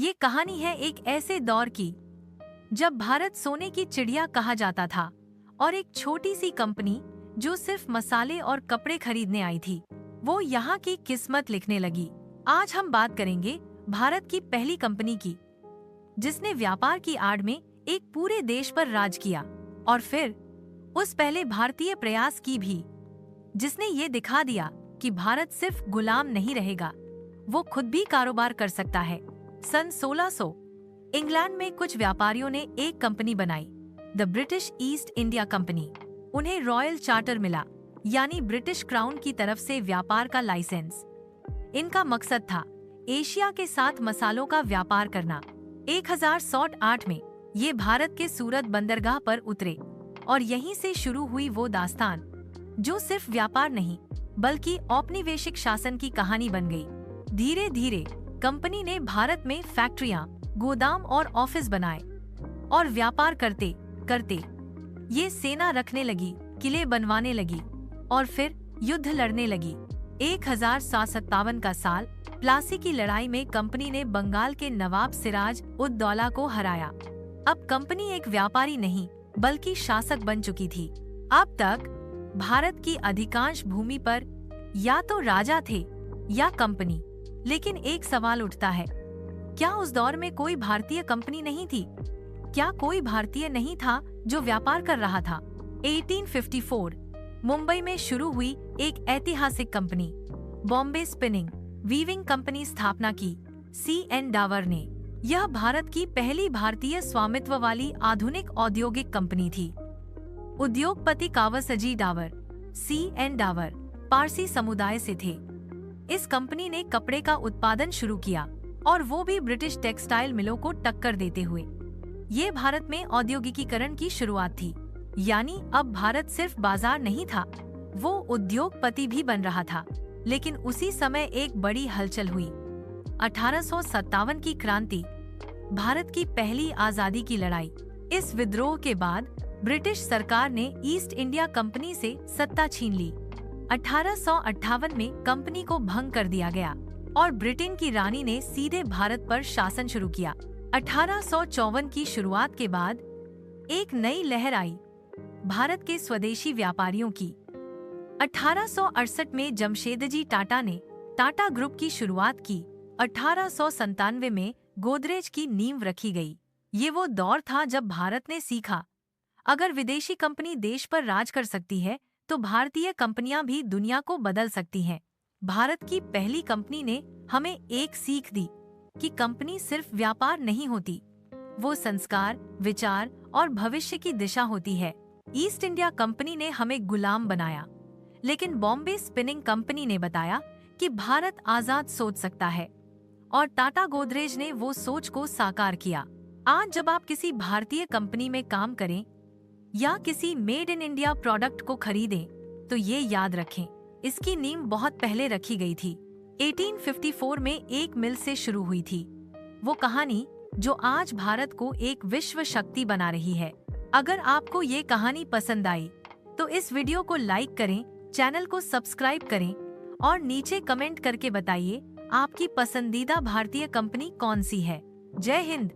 ये कहानी है एक ऐसे दौर की जब भारत सोने की चिड़िया कहा जाता था और एक छोटी सी कंपनी जो सिर्फ मसाले और कपड़े खरीदने आई थी, वो यहाँ की किस्मत लिखने लगी। आज हम बात करेंगे भारत की पहली कंपनी की, जिसने व्यापार की आड़ में एक पूरे देश पर राज किया, और फिर उस पहले भारतीय प्रयास की भी, जिसने ये दिखा दिया कि भारत सिर्फ गुलाम नहीं रहेगा, वो खुद भी कारोबार कर सकता है। सन 1600 इंग्लैंड में कुछ व्यापारियों ने एक कंपनी बनाई, the British east India company. उन्हें रॉयल चार्टर मिला, यानी ब्रिटिश क्राउन की तरफ से व्यापार का लाइसेंस। इनका मकसद था एशिया के साथ मसालों का व्यापार करना। 1008 में ये भारत के सूरत बंदरगाह पर उतरे और यहीं से शुरू हुई वो दास्तान जो सिर्फ व्यापार नहीं बल्कि औपनिवेशिक शासन की कहानी बन गई। धीरे धीरे कंपनी ने भारत में फैक्ट्रियां, गोदाम और ऑफिस बनाए और व्यापार करते करते ये सेना रखने लगी, किले बनवाने लगी और फिर युद्ध लड़ने लगी। 1757 का साल, प्लासी की लड़ाई में कंपनी ने बंगाल के नवाब सिराज उद दौला को हराया। अब कंपनी एक व्यापारी नहीं बल्कि शासक बन चुकी थी। अब तक भारत की अधिकांश भूमि पर या तो राजा थे या कंपनी। लेकिन एक सवाल उठता है, क्या उस दौर में कोई भारतीय कंपनी नहीं थी? क्या कोई भारतीय नहीं था जो व्यापार कर रहा था? 1854 मुंबई में शुरू हुई एक ऐतिहासिक company, Bombay spinning weaving company स्थापना की C.N. डावर ने। यह भारत की पहली भारतीय स्वामित्व वाली आधुनिक औद्योगिक कंपनी थी। उद्योगपति कावसजी डावर, C.N. डावर पारसी समुदाय से थे। इस कंपनी ने कपड़े का उत्पादन शुरू किया और वो भी ब्रिटिश टेक्सटाइल मिलों को टक्कर देते हुए। ये भारत में औद्योगिकीकरण की शुरुआत थी, यानी अब भारत सिर्फ बाजार नहीं था, वो उद्योगपति भी बन रहा था। लेकिन उसी समय एक बड़ी हलचल हुई। 1857 की क्रांति, भारत की पहली आजादी की लड़ाई। इस विद्रोह के बाद ब्रिटिश सरकार ने ईस्ट इंडिया कंपनी से सत्ता छीन ली। 1858 में कंपनी को भंग कर दिया गया और ब्रिटेन की रानी ने सीधे भारत पर शासन शुरू किया। 1854 की शुरुआत के बाद एक नई लहर आई, भारत के स्वदेशी व्यापारियों की। 1868 में जमशेदजी टाटा ने टाटा ग्रुप की शुरुआत की। 1897 में गोदरेज की नींव रखी गई। ये वो दौर था जब भारत ने सीखा, अगर विदेशी कंपनी देश पर राज कर सकती है तो भारतीय कंपनियां भी दुनिया को बदल सकती हैं। भारत की पहली कंपनी ने हमें एक सीख दी कि कंपनी सिर्फ व्यापार नहीं होती, वो संस्कार, विचार और भविष्य की दिशा होती है। ईस्ट इंडिया कंपनी ने हमें गुलाम बनाया, लेकिन बॉम्बे स्पिनिंग कंपनी ने बताया कि भारत आजाद सोच सकता है, और टाटा गोदरेज ने वो सोच को साकार किया। आज जब आप किसी भारतीय कंपनी में काम करें या किसी मेड इन इंडिया प्रोडक्ट को खरीदें, तो ये याद रखें, इसकी नींव बहुत पहले रखी गई थी। 1854 में एक मिल से शुरू हुई थी वो कहानी जो आज भारत को एक विश्व शक्ति बना रही है। अगर आपको ये कहानी पसंद आई तो इस वीडियो को लाइक करें, चैनल को सब्सक्राइब करें और नीचे कमेंट करके बताइए आपकी पसंदीदा भारतीय कंपनी कौन सी है। जय हिंद।